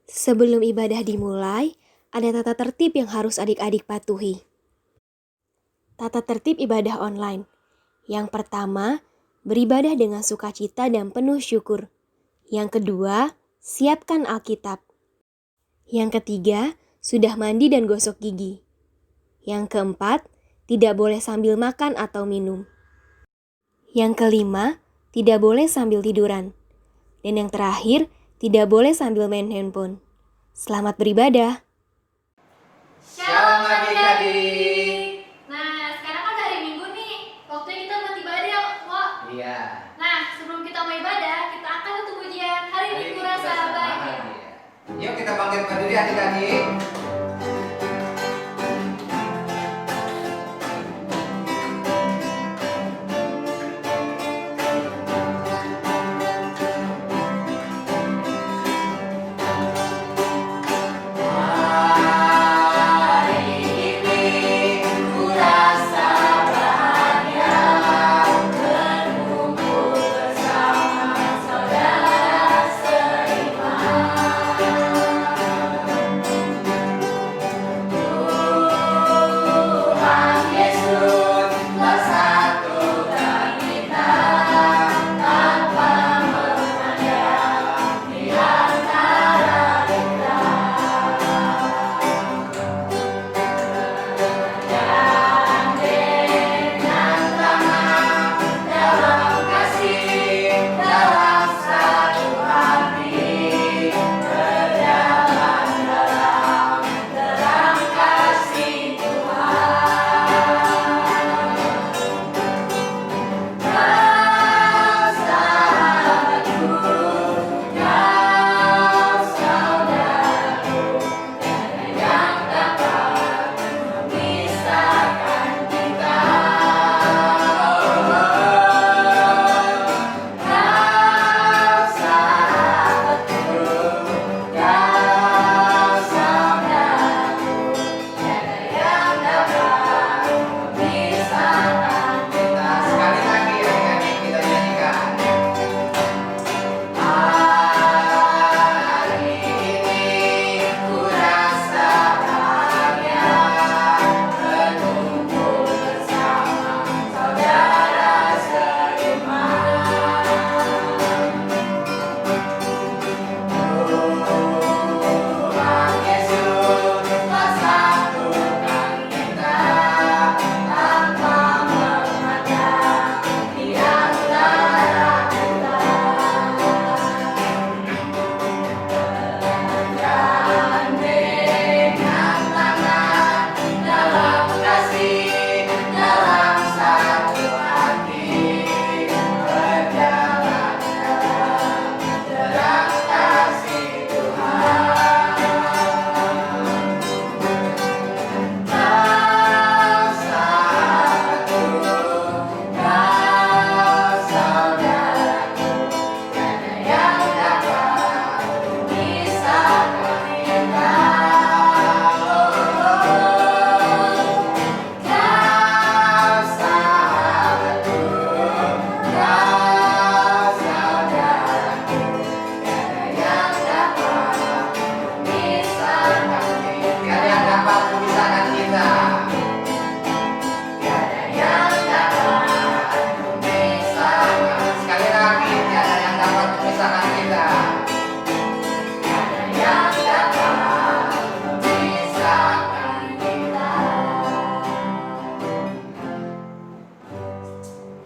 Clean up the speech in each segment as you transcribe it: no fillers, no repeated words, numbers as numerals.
Sebelum ibadah dimulai, ada tata tertib yang harus adik-adik patuhi. Tata tertib ibadah online. Yang pertama, beribadah dengan sukacita dan penuh syukur. Yang kedua, siapkan Alkitab. Yang ketiga, sudah mandi dan gosok gigi. Yang keempat, tidak boleh sambil makan atau minum. Yang kelima, tidak boleh sambil tiduran. Dan yang terakhir, tidak boleh sambil main handphone. Selamat beribadah. Shalom adik-adik. Nah, sekarang kan hari Minggu nih. Waktunya kita buat ibadah, Wak. Iya. Nah, sebelum kita mau ibadah, kita akan untuk pujian Hari Minggu Rasa Bahagia. Yuk kita bangkit berdiri adik-adik.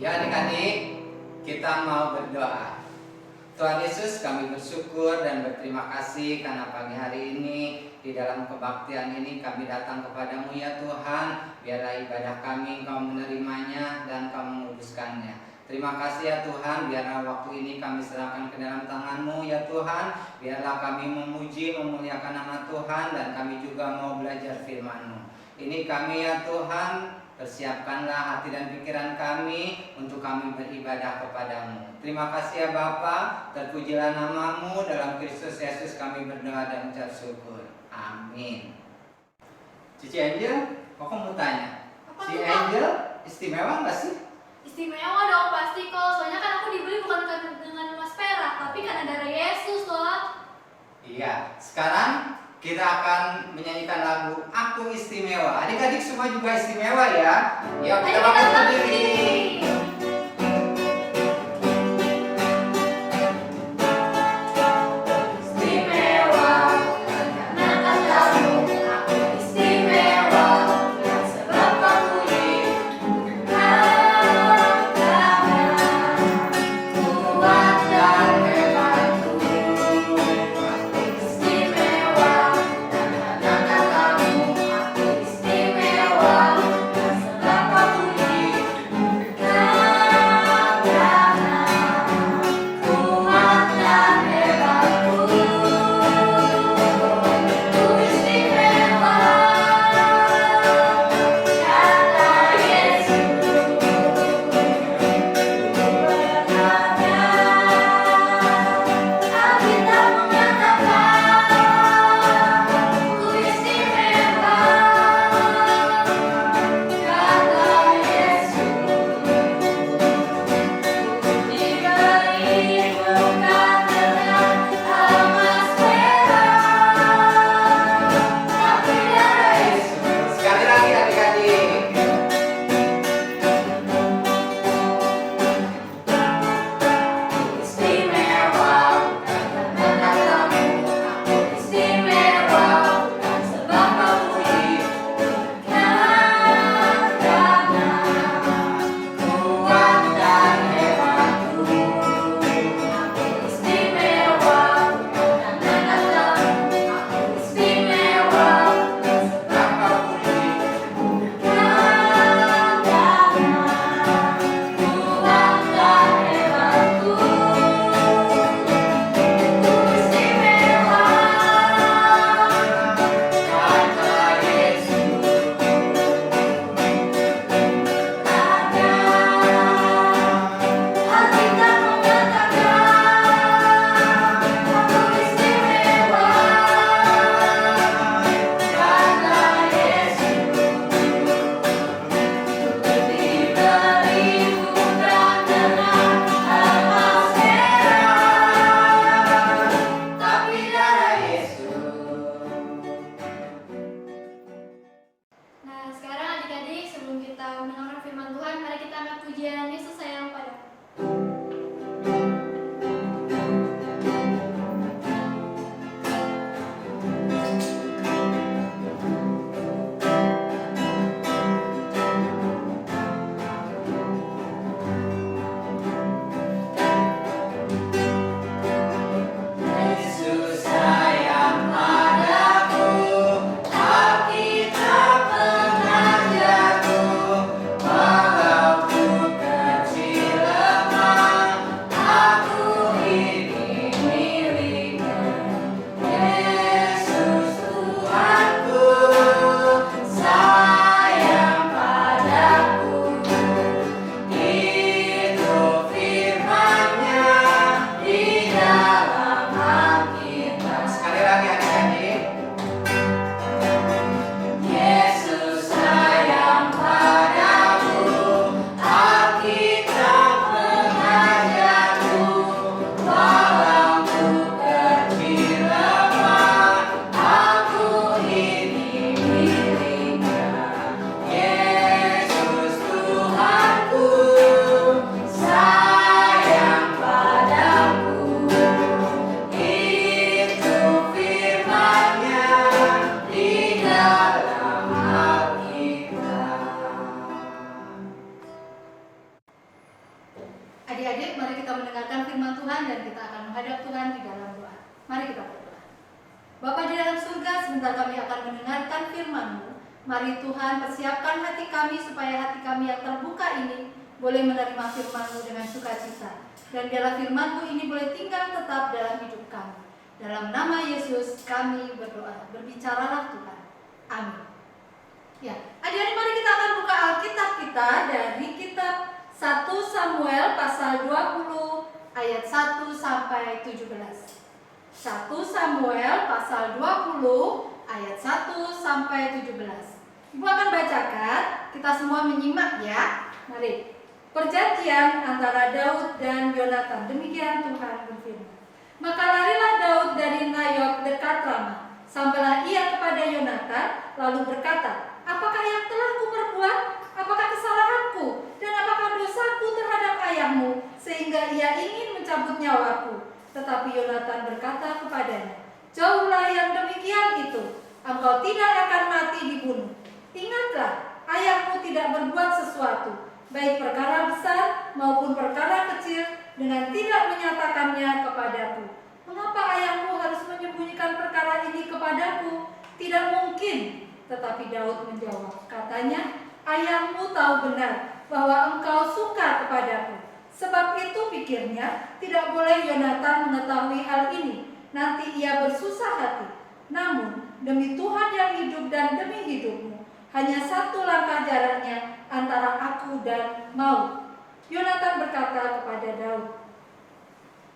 Ya adik-adik, kita mau berdoa. Tuhan Yesus, kami bersyukur dan berterima kasih karena pagi hari ini di dalam kebaktian ini kami datang kepadamu ya Tuhan. Biarlah ibadah kami Engkau menerimanya dan Engkau menguduskannya. Terima kasih ya Tuhan, biarlah waktu ini kami serahkan ke dalam tangan-Mu ya Tuhan. Biarlah kami memuji, memuliakan nama Tuhan dan kami juga mau belajar firman-Mu. Ini kami ya Tuhan, persiapkanlah hati dan pikiran kami untuk kami beribadah kepadamu. Terima kasih ya Bapa, terpujilah nama-Mu, dalam Kristus Yesus kami berdoa dan ucap syukur. Amin. Cici Angel, kok mau tanya? Si Angel istimewa nggak sih? Istimewa dong pasti kok. Soalnya kan aku dibeli bukan dengan emas perak, tapi karena darah Yesus loh. Iya, sekarang kita akan menyanyikan lagu Aku Istimewa. Adik-adik semua juga istimewa ya. Yuk kita Ayo kita bangkit berdiri. berdiri. Istimewa karena katamu, aku istimewa sebab aku kuat dan hebatku. Aku istimewa karena katamu, aku istimewa sebab aku kuat dan hebatku. Ku istimewa kata Yesus. Alkitab mengatakan ku istimewa kata Yesus. Diberi bukan dengan emas perak, tapi darah Yesus. Sekali lagi adik-adik. Istimewa karena katamu, aku istimewa sebab aku kuat dan hebatku. Aku istimewa karena katamu, aku istimewa sebab aku kuat dan hebatku. Ku istimewa kata Yesus. Alkitab mengatakan aku istimewa kata Yesus. Diberi bukan dengan emas perak, tapi darah Yesus. Nah, sekarang adik-adik, sebelum kita mendengarkan firman Tuhan, mari kita angkat pujian Yesus sayang padamu. Yesus sayang padaku, Alkitab mengajarku, walau ku kecil lemah, aku ini miliknya. Yesus Tuhanku, sayang padaku, itu firman-Nya di dalam Alkitab. Sekali lagi adik-adik. Yesus sayang padaku, Alkitab mengajarku, walau ku kecil lemah, aku ini miliknya. Yesus Tuhanku, sayang padaku, itu firman-Nya di dalam Alkitab. Adik-adik, mari kita mendengarkan firman Tuhan dan kita akan menghadap Tuhan di dalam doa. Mari kita berdoa. Bapa di dalam surga, sebentar kami akan mendengarkan firman-Mu. Mari Tuhan, persiapkan hati kami supaya hati kami yang terbuka ini boleh menerima firman-Mu dengan sukacita. Dan biarlah firman-Mu ini boleh tinggal tetap dalam hidup kami. Dalam nama Yesus kami berdoa. Berbicaralah Tuhan. Amin. Ya, adik-adik, mari kita akan buka Alkitab kita dari kitab 1 Samuel pasal 20 ayat 1 sampai 17. 1 Samuel pasal 20 ayat 1 sampai 17. Ibu akan bacakan, kita semua menyimak ya. Mari. Perjanjian antara Daud dan Yonatan. Demikian Tuhan berfirman. Maka larilah Daud dari Nayot dekat Rama. Sampailah ia kepada Yonatan, lalu berkata, apakah yang telah kuperbuat? Apakah kesalahanku? Dan apakah dosaku terhadap ayahmu, sehingga ia ingin mencabut nyawaku? Tetapi Yonatan berkata kepadanya, jauhlah yang demikian itu, engkau tidak akan mati dibunuh. Ingatlah, ayahmu tidak berbuat sesuatu, baik perkara besar maupun perkara kecil, dengan tidak menyatakannya kepadaku. Mengapa ayahmu harus menyembunyikan perkara ini kepadaku? Tidak mungkin. Tetapi Daud menjawab, katanya, ayahmu tahu benar bahwa engkau suka kepadaku. Sebab itu pikirnya, tidak boleh Yonatan mengetahui hal ini. Nanti ia bersusah hati. Namun, demi Tuhan yang hidup dan demi hidupmu, hanya satu langkah jaraknya antara aku dan maut. Yonatan berkata kepada Daud,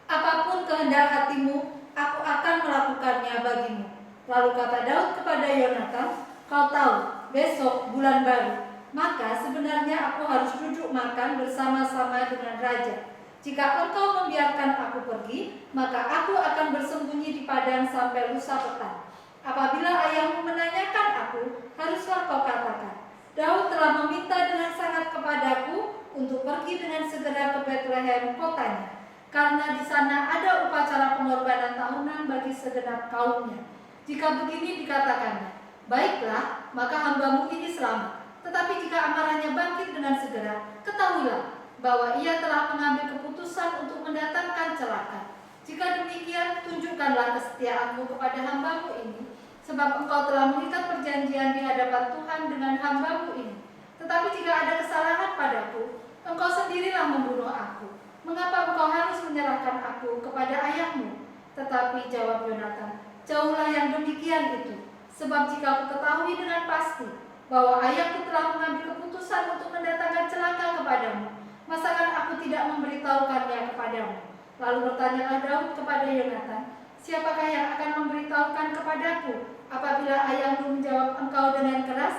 apapun kehendak hatimu, aku akan melakukannya bagimu. Lalu kata Daud kepada Yonatan, kau tahu, besok bulan baru, maka sebenarnya aku harus duduk makan bersama-sama dengan raja. Jika engkau membiarkan aku pergi, maka aku akan bersembunyi di padang sampai lusa petang. Apabila ayahmu menanyakan aku, haruslah kau katakan, Daud telah meminta dengan sangat kepadaku untuk pergi dengan segera ke Betlehem kotanya, karena di sana ada upacara pengorbanan tahunan bagi segenap kaumnya. Jika begini dikatakannya, baiklah, maka hambamu ini selamat. Tetapi jika amarahnya bangkit dengan segera, ketahuilah bahwa ia telah mengambil keputusan untuk mendatangkan celaka. Jika demikian, tunjukkanlah kesetiaanmu kepada hambamu ini, sebab engkau telah mengikat perjanjian di hadapan Tuhan dengan hambamu ini. Tetapi jika ada kesalahan padaku, engkau sendirilah membunuh aku. Mengapa engkau harus menyerahkan aku kepada ayahmu? Tetapi jawab Yonatan, jauhlah yang demikian itu. Sebab jika aku ketahui dengan pasti bahwa ayahku telah mengambil keputusan untuk mendatangkan celaka kepadamu, masakan aku tidak memberitahukannya kepadamu? Lalu bertanyalah Daud kepada Yonatan, siapakah yang akan memberitahukan kepadaku apabila ayahmu menjawab engkau dengan keras?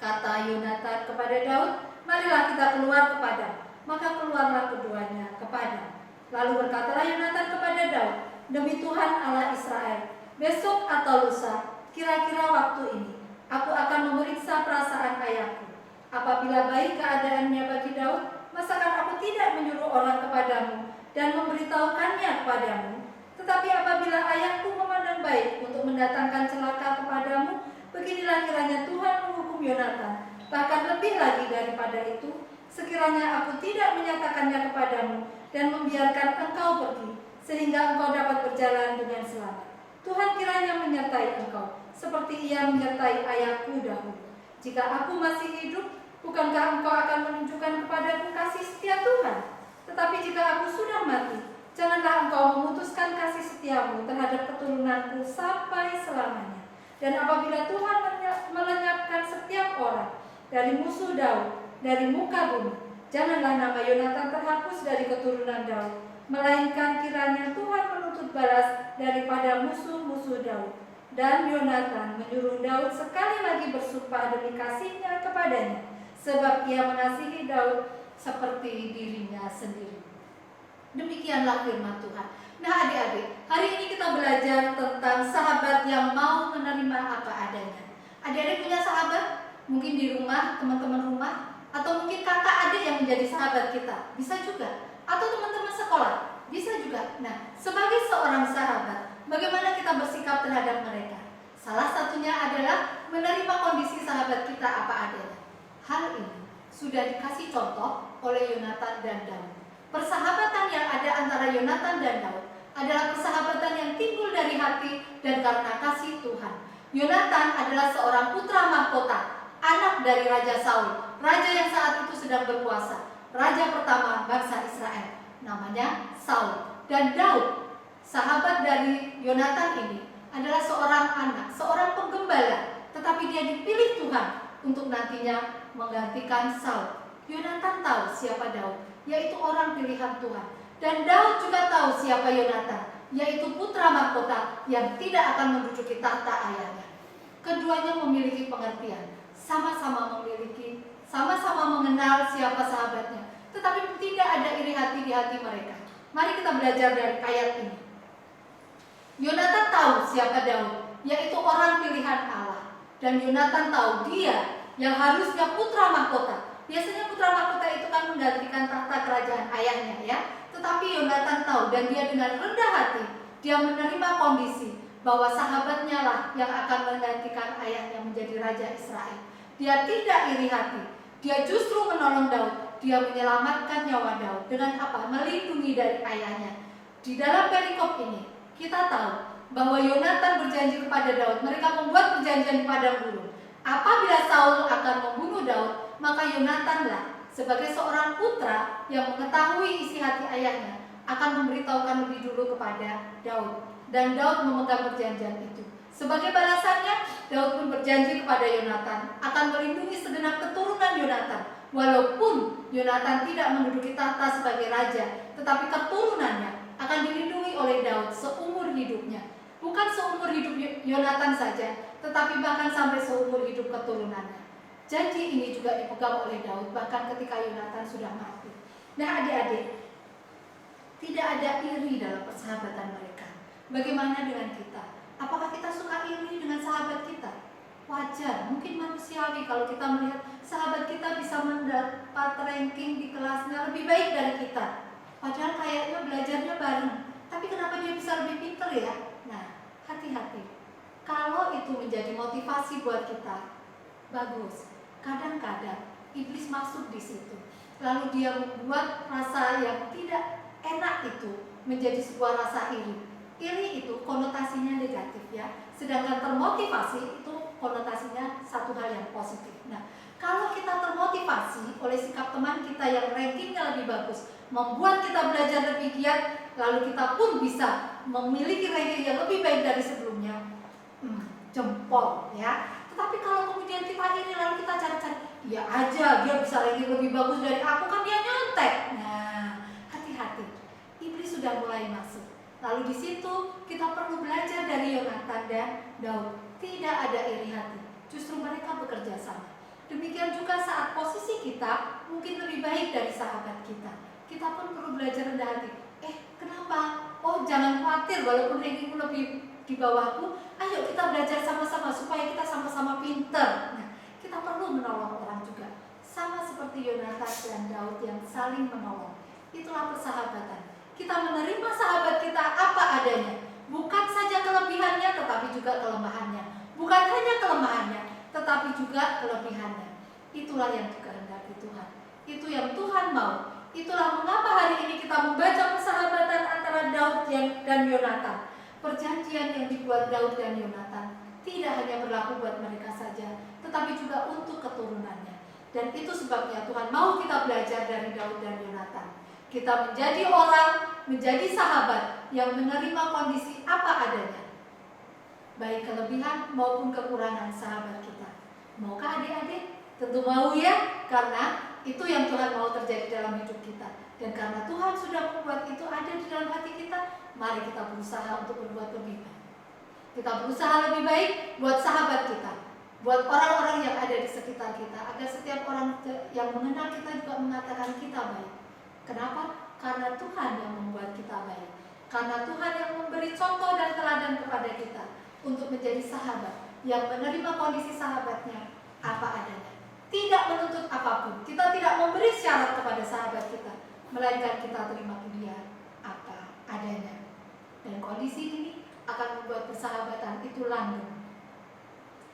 Kata Yonatan kepada Daud, marilah kita keluar ke padang. Maka keluarlah keduanya ke padang. Lalu berkatalah Yonatan kepada Daud, demi Tuhan Allah Israel, besok atau lusa, kira-kira waktu ini, aku akan memeriksa perasaan ayahku. Apabila baik keadaannya bagi Daud, masakan aku tidak menyuruh orang kepadamu dan memberitahukannya kepadamu? Tetapi apabila ayahku memandang baik untuk mendatangkan celaka kepadamu, beginilah kiranya Tuhan menghukum Yonatan. Bahkan lebih lagi daripada itu, sekiranya aku tidak menyatakannya kepadamu dan membiarkan engkau pergi, sehingga engkau dapat berjalan dengan selamat. Tuhan kiranya menyertai engkau, seperti ia menyertai ayahku dahulu. Jika aku masih hidup, bukankah engkau akan menunjukkan kepadaku kasih setia Tuhan? Tetapi jika aku sudah mati, janganlah engkau memutuskan kasih setiamu terhadap keturunanku sampai selamanya. Dan apabila Tuhan melenyapkan setiap orang dari musuh Daud, dari muka bumi, janganlah nama Yonatan terhapus dari keturunan Daud, melainkan kiranya Tuhan menuntut balas daripada musuh-musuh Daud. Dan Yonatan menyuruh Daud sekali lagi bersumpah demi kasihnya kepadanya, sebab ia mengasihi Daud seperti dirinya sendiri. Demikianlah firman Tuhan. Nah adik-adik, hari ini kita belajar tentang sahabat yang mau menerima apa adanya. Adik-adik punya sahabat? Mungkin di rumah, teman-teman rumah, atau mungkin kakak adik yang menjadi sahabat kita, bisa juga. Atau teman-teman sekolah, bisa juga. Nah, sebagai seorang sahabat, bagaimana kita bersikap terhadap mereka? Salah satunya adalah menerima kondisi sahabat kita apa adanya. Hal ini sudah dikasih contoh oleh Yonatan dan Daud. Persahabatan yang ada antara Yonatan dan Daud adalah persahabatan yang timbul dari hati dan karena kasih Tuhan. Yonatan adalah seorang putra mahkota, anak dari Raja Saul, raja yang saat itu sedang berkuasa, raja pertama bangsa Israel, namanya Saul. Dan Daud, sahabat dari Yonatan ini, adalah seorang anak, seorang penggembala, tetapi dia dipilih Tuhan untuk nantinya menggantikan Saul. Yonatan tahu siapa Daud, yaitu orang pilihan Tuhan. Dan Daud juga tahu siapa Yonatan, yaitu putra mahkota yang tidak akan menduduki tahta ayahnya. Keduanya memiliki pengertian, sama-sama mengenal siapa sahabatnya, tetapi tidak ada iri hati di hati mereka. Mari kita belajar dari ayat ini. Yonatan tahu siapa Daud, yaitu orang pilihan Allah. Dan Yonatan tahu dia yang harusnya putra mahkota. Biasanya putra mahkota itu kan menggantikan tahta kerajaan ayahnya ya. Tetapi Yonatan tahu dan dia dengan rendah hati, dia menerima kondisi bahwa sahabatnya lah yang akan menggantikan ayahnya menjadi raja Israel. Dia tidak iri hati, dia justru menolong Daud. Dia menyelamatkan nyawa Daud dengan apa? Melindungi dari ayahnya. Di dalam perikop ini kita tahu bahwa Yonatan berjanji kepada Daud. Mereka membuat perjanjian di padang gurun. Apabila Saul akan membunuh Daud, maka Yonatanlah sebagai seorang putra yang mengetahui isi hati ayahnya akan memberitahukan lebih dulu kepada Daud. Dan Daud memegang perjanjian itu. Sebagai balasannya, Daud pun berjanji kepada Yonatan akan melindungi segenap keturunan Yonatan. Walaupun Yonatan tidak menduduki tahta sebagai raja, tetapi keturunannya akan dilindungi oleh Daud seumur hidupnya. Bukan seumur hidup Yonatan saja, tetapi bahkan sampai seumur hidup keturunannya. Janji ini juga dipegang oleh Daud bahkan ketika Yonatan sudah mati. Nah adik-adik, tidak ada iri dalam persahabatan mereka. Bagaimana dengan kita? Apakah kita suka iri dengan sahabat kita? Wajar, mungkin manusiawi kalau kita melihat sahabat kita bisa mendapat ranking di kelasnya lebih baik dari kita. Padahal kayaknya belajarnya bareng. Tapi kenapa dia bisa lebih pintar ya? Nah, hati-hati. Kalau itu menjadi motivasi buat kita, bagus. Kadang-kadang iblis masuk di situ. Lalu dia membuat rasa yang tidak enak itu menjadi sebuah rasa iri. Iri itu konotasinya negatif ya. Sedangkan termotivasi itu konotasinya satu hal yang positif. Nah, kalau kita termotivasi oleh sikap teman kita yang rankingnya lebih bagus, membuat kita belajar lebih giat, lalu kita pun bisa memiliki ranking yang lebih baik dari sebelumnya, jempol ya. Tetapi kalau kemudian kita iri lalu kita cari-cari, ya aja dia bisa ranking lebih bagus dari aku, kan dia nyontek. Nah, hati-hati, iblis sudah mulai masuk. Lalu di situ kita perlu belajar dari Yonatan dan Daud. Tidak ada iri hati, justru mereka bekerja sama. Demikian juga saat posisi kita mungkin lebih baik dari sahabat kita. Kita pun perlu belajar rendah hati. Kenapa? Oh, jangan khawatir walaupun rankingmu lebih di bawahku. Ayo kita belajar sama-sama supaya kita sama-sama pinter. Nah, kita perlu menolong orang juga. Sama seperti Yonatan dan Daud yang saling menolong. Itulah persahabatan. Kita menerima sahabat kita apa adanya. Bukan saja kelebihannya tetapi juga kelemahannya. Bukan hanya kelemahannya tetapi juga kelebihannya. Itulah yang dikehendaki Tuhan. Itu yang Tuhan mau. Itulah mengapa hari ini kita membaca persahabatan antara Daud dan Yonatan. Perjanjian yang dibuat Daud dan Yonatan tidak hanya berlaku buat mereka saja, tetapi juga untuk keturunannya. Dan itu sebabnya Tuhan mau kita belajar dari Daud dan Yonatan. Kita menjadi orang, menjadi sahabat yang menerima kondisi apa adanya, baik kelebihan maupun kekurangan sahabat kita. Maukah adik-adik? Tentu mau ya, karena itu yang Tuhan mau terjadi dalam hidup kita. Dan karena Tuhan sudah membuat itu ada di dalam hati kita, mari kita berusaha untuk berbuat lebih baik. Kita berusaha lebih baik buat sahabat kita, buat orang-orang yang ada di sekitar kita, agar setiap orang yang mengenal kita juga mengatakan kita baik. Kenapa? Karena Tuhan yang membuat kita baik. Karena Tuhan yang memberi contoh dan teladan kepada kita untuk menjadi sahabat yang menerima kondisi sahabatnya apa adanya. Tidak menuntut apapun. Kita tidak memberi syarat kepada sahabat kita, melainkan kita terima dia apa adanya. Dan kondisi ini akan membuat persahabatan itu langgeng.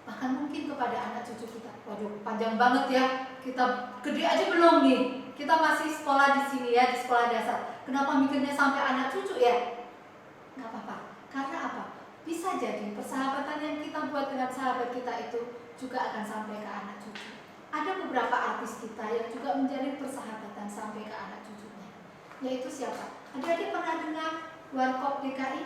Bahkan mungkin kepada anak cucu kita. Waduh, panjang banget ya. Kita gede aja belum nih. Kita masih sekolah di sini ya, di sekolah dasar. Kenapa mikirnya sampai anak cucu ya? Nggak apa-apa. Karena apa? Bisa jadi persahabatan yang kita buat dengan sahabat kita itu juga akan sampai ke anak cucu. Ada beberapa artis kita yang juga menjalin persahabatan sampai ke anak cucunya. Yaitu siapa? Adik-adik pernah dengar Warkop DKI?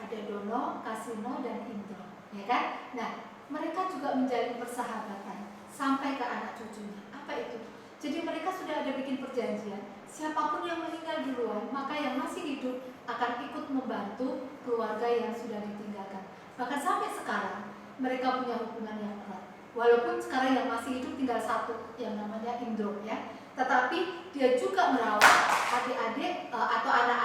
Ada Dono, Kasino, dan Indro, ya kan? Nah, mereka juga menjalin persahabatan sampai ke anak cucunya. Apa itu? Jadi mereka sudah ada bikin perjanjian, siapapun yang meninggal duluan, maka yang masih hidup akan ikut membantu keluarga yang sudah ditinggalkan. Bahkan sampai sekarang mereka punya hubungan yang erat. Walaupun sekarang yang masih hidup tinggal satu yang namanya Indro ya, tetapi dia juga merawat adik-adik atau anak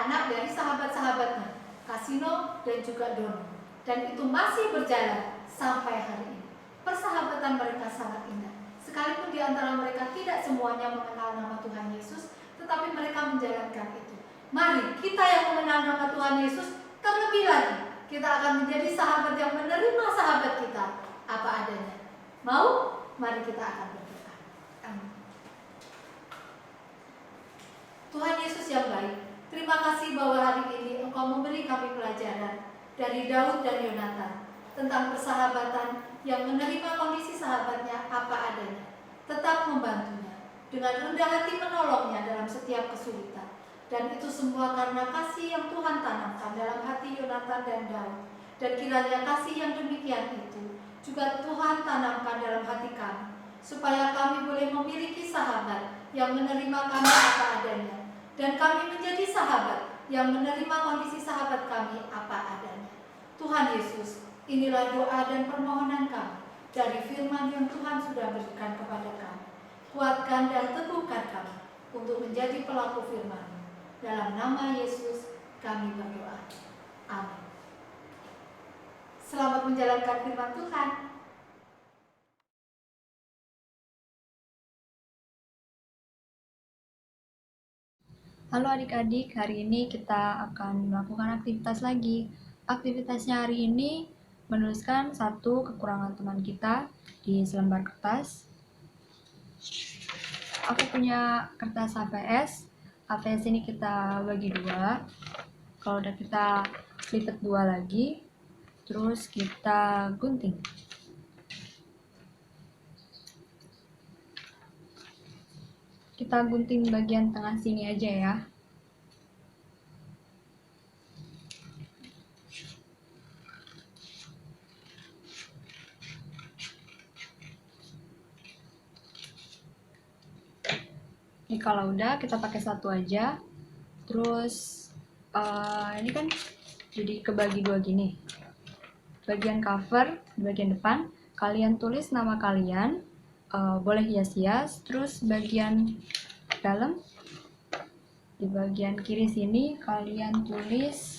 dan juga Dono. Dan itu masih berjalan sampai hari ini. Persahabatan mereka sangat indah. Sekalipun di antara mereka tidak semuanya mengenal nama Tuhan Yesus, tetapi mereka menjalankan itu. Mari kita yang mengenal nama Tuhan Yesus, terlebih lagi kita akan menjadi sahabat yang menerima sahabat kita apa adanya. Mau? Mari kita akan berdoa. Amin. Tuhan Yesus yang baik, terima kasih bahwa hari ini Engkau memberi kami pelajaran dari Daud dan Yonatan tentang persahabatan yang menerima kondisi sahabatnya apa adanya, tetap membantunya, dengan rendah hati menolongnya dalam setiap kesulitan. Dan itu semua karena kasih yang Tuhan tanamkan dalam hati Yonatan dan Daud. Dan kiranya kasih yang demikian itu juga Tuhan tanamkan dalam hati kami, supaya kami boleh memiliki sahabat yang menerima kami apa adanya, dan kami menjadi sahabat yang menerima kondisi sahabat kami apa adanya. Tuhan Yesus, inilah doa dan permohonan kami dari firman yang Tuhan sudah berikan kepada kami. Kuatkan dan teguhkan kami untuk menjadi pelaku firman. Dalam nama Yesus kami berdoa. Amin. Selamat menjalankan firman Tuhan. Halo adik-adik, hari ini kita akan melakukan aktivitas lagi. Aktivitasnya hari ini menuliskan satu kekurangan teman kita di selembar kertas. Aku punya kertas HVS. HVS ini kita bagi dua. Kalau udah kita lipat dua lagi, terus kita gunting. Kita gunting bagian tengah sini aja ya. Ini kalau udah kita pakai satu aja. Terus ini kan jadi kebagi dua gini. Bagian cover, bagian depan kalian tulis nama kalian, boleh hias-hias. Terus bagian dalam di bagian kiri sini kalian tulis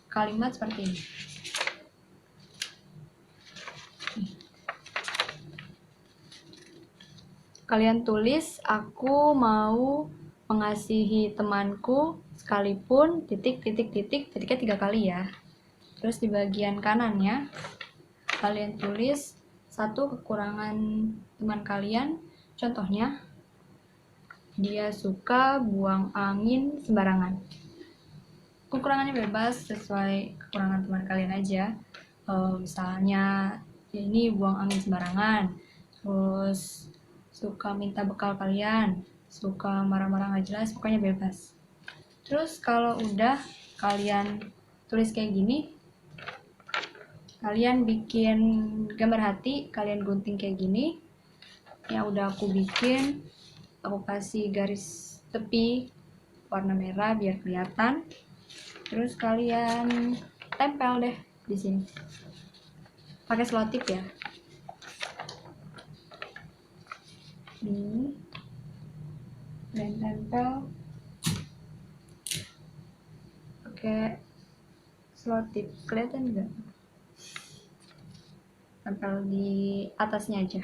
kalimat seperti ini. Kalian tulis, aku mau mengasihi temanku sekalipun titiknya 3 kali ya. Terus di bagian kanannya kalian tulis satu kekurangan teman kalian. Contohnya, dia suka buang angin sembarangan. Kekurangannya bebas sesuai kekurangan teman kalian aja. Misalnya ini buang angin sembarangan, terus suka minta bekal kalian, suka marah-marah nggak jelas, pokoknya bebas. Terus kalau udah kalian tulis kayak gini, kalian bikin gambar hati, kalian gunting kayak gini. Yang udah aku bikin, aku kasih garis tepi warna merah biar kelihatan. Terus kalian tempel deh di sini. Pakai selotip ya. Ini dan tempel pakai selotip, kelihatan nggak? Tempel di atasnya aja.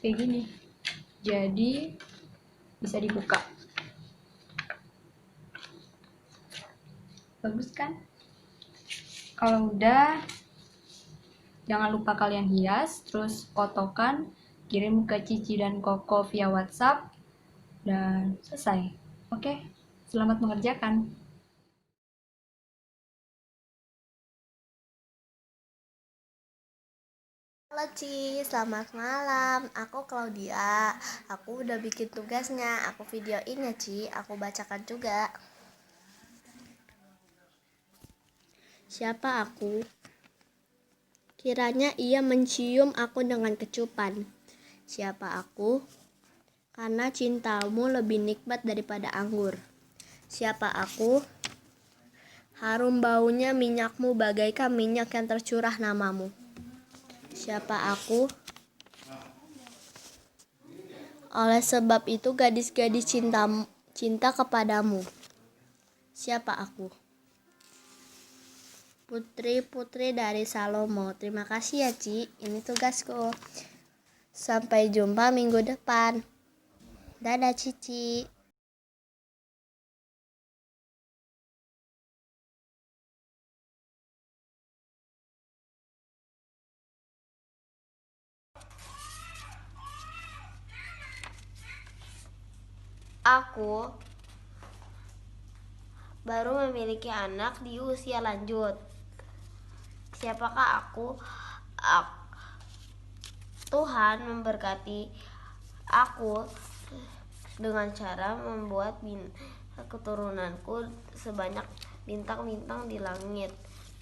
Kayak gini, jadi bisa dibuka. Bagus kan? Kalau udah, jangan lupa kalian hias, terus fotokan, kirim ke Cici dan Koko via WhatsApp, dan selesai. Oke, selamat mengerjakan. Halo Ci, selamat malam. Aku Claudia. Aku udah bikin tugasnya. Aku videoin ya Ci. Aku bacakan juga. Siapa aku? Kiranya ia mencium aku dengan kecupan. Siapa aku? Karena cintamu lebih nikmat daripada anggur. Siapa aku? Harum baunya minyakmu bagaikan minyak yang tercurah namamu. Siapa aku? Oleh sebab itu gadis-gadis cinta kepadamu. Siapa aku? Putri-putri dari Salomo. Terima kasih ya, Ci. Ini tugasku. Sampai jumpa minggu depan. Dadah, Cici. Aku baru memiliki anak di usia lanjut. Siapakah aku? Tuhan memberkati aku dengan cara membuat keturunanku sebanyak bintang-bintang di langit.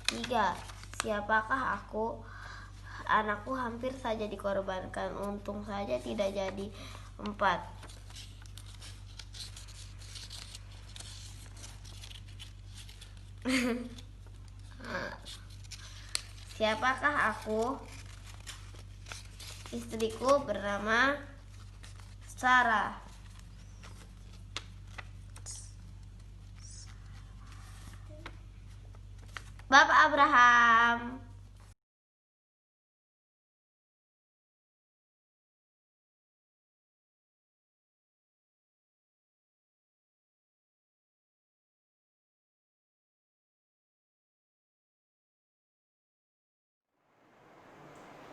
3. Siapakah aku? Anakku hampir saja dikorbankan, untung saja tidak jadi. 4. Siapakah aku? Istriku bernama Sarah. Bapak Abraham.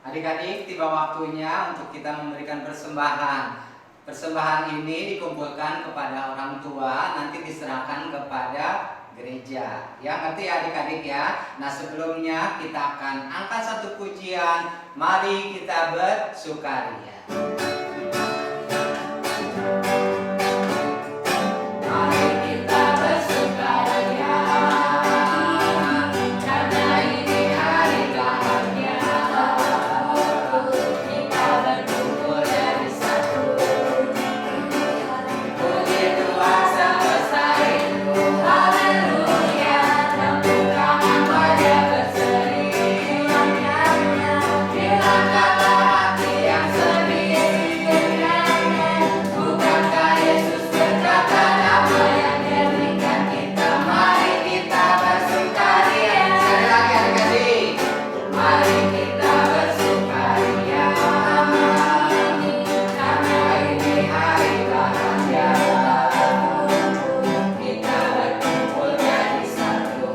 Adik-adik, tiba waktunya untuk kita memberikan persembahan. Persembahan ini dikumpulkan kepada orang tua, nanti diserahkan kepada gereja. Ya, ngerti adik-adik ya? Nah, sebelumnya kita akan angkat satu pujian. Mari kita bersukaria. Mari kita bersukaria, karena ini hari bahagia. Kita berkumpul dari satu. Puji Tuhan semesta itu, haleluya. Tepuk tangan wajah berseri. Hilangkanlah hati yang sedih. Bukankah Yesus berkata damai yang diberikan kita? Mari kita bersukaria. Sekali lagi adik-adik. Mari kita bersukaria, karena ini hari bahagia. Kita berkumpul jadi satu.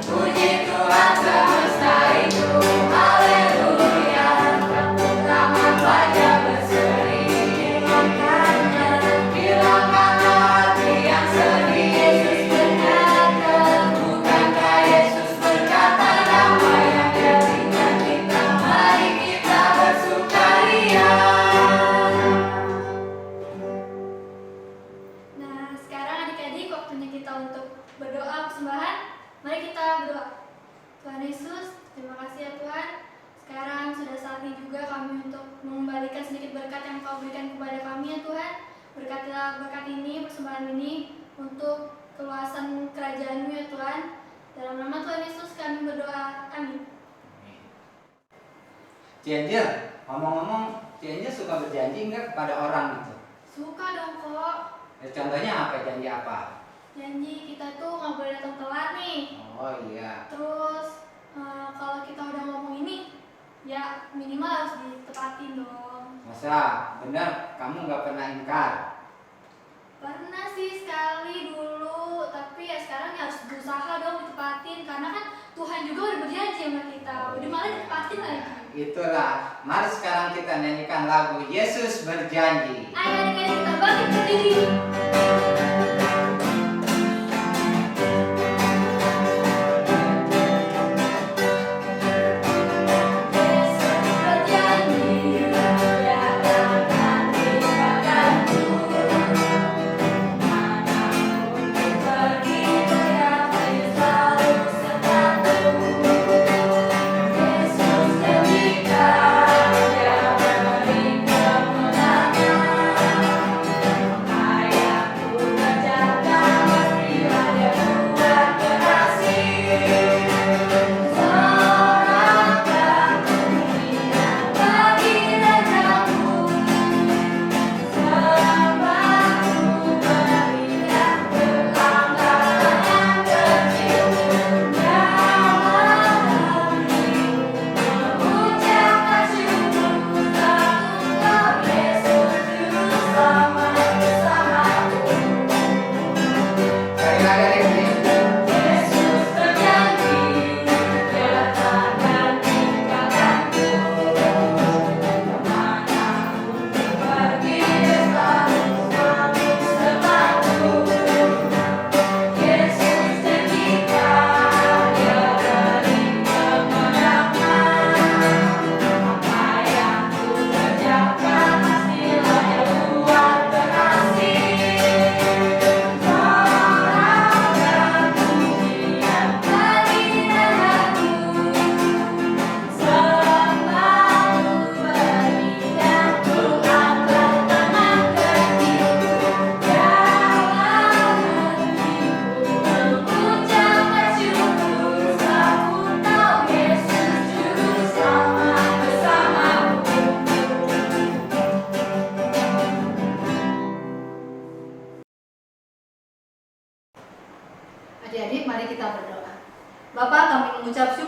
Puji Tuhan semesta itu, haleluya. Tepuk tangan wajah berseri. Hilangkanlah hati yang sedih. Yesus berkata, bukankah Yesus berkata damai yang diberikan kita? Mari kita bersukaria. Nah, sekarang adik-adik waktunya kita untuk berdoa persembahan. Mari kita berdoa. Tuhan Yesus, terima kasih ya Tuhan. Sekarang sudah saatnya juga kami untuk mengembalikan sedikit berkat yang Kau berikan kepada kami ya Tuhan. Berkatilah berkat ini, persembahan ini untuk keluasan kerajaan-Mu ya Tuhan. Dalam nama Tuhan Yesus kami berdoa. Amin. Cianjur, ngomong-ngomong, Cianjur suka berjanji nggak kepada orang gitu? Suka dong kok. Contohnya apa? Janji apa? Janji kita tuh nggak boleh datang telat nih. Oh iya. Terus kalau kita udah ngomong ini, ya minimal harus ditepatin dong. Masa benar kamu nggak pernah ingkar? Pernah sih sekali dulu, tapi ya sekarang ya harus berusaha dong ditepatin. Karena kan Tuhan juga udah berjanji sama kita, udah malah ditepatin lagi. Itulah, mari sekarang kita nyanyikan lagu Yesus Berjanji. Ayo adik-adik kita bangkit berdiri. Ayahku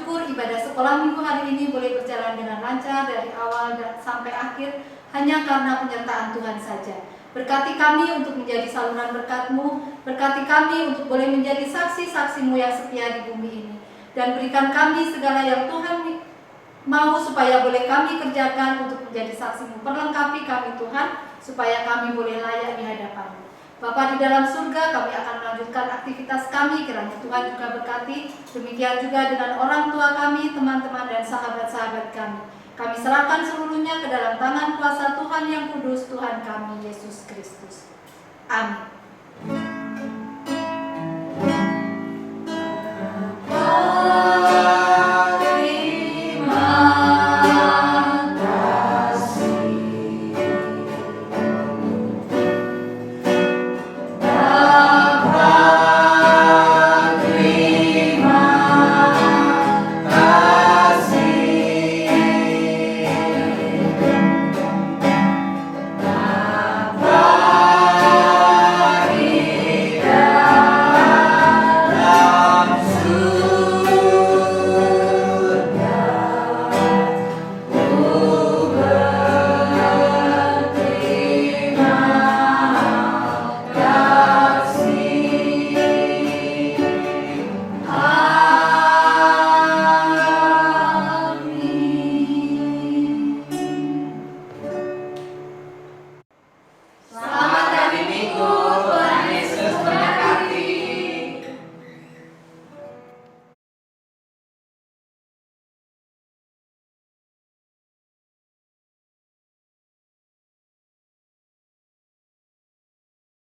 bersyukur ibadah sekolah minggu hari ini boleh berjalan dengan lancar dari awal dan sampai akhir hanya karena penyertaan Tuhan saja. Berkati kami untuk menjadi saluran berkat-Mu, berkati kami untuk boleh menjadi saksi-saksi-Mu yang setia di bumi ini. Dan berikan kami segala yang Tuhan mau supaya boleh kami kerjakan untuk menjadi saksi-Mu. Perlengkapi kami Tuhan, supaya kami boleh layak di hadapan-Mu. Bapa di dalam surga, kami akan melanjutkan aktivitas kami, kiranya Tuhan juga berkati. Demikian juga dengan orang tua kami, teman-teman dan sahabat-sahabat kami. Kami serahkan seluruhnya ke dalam tangan kuasa Tuhan yang kudus, Tuhan kami Yesus Kristus. Amin.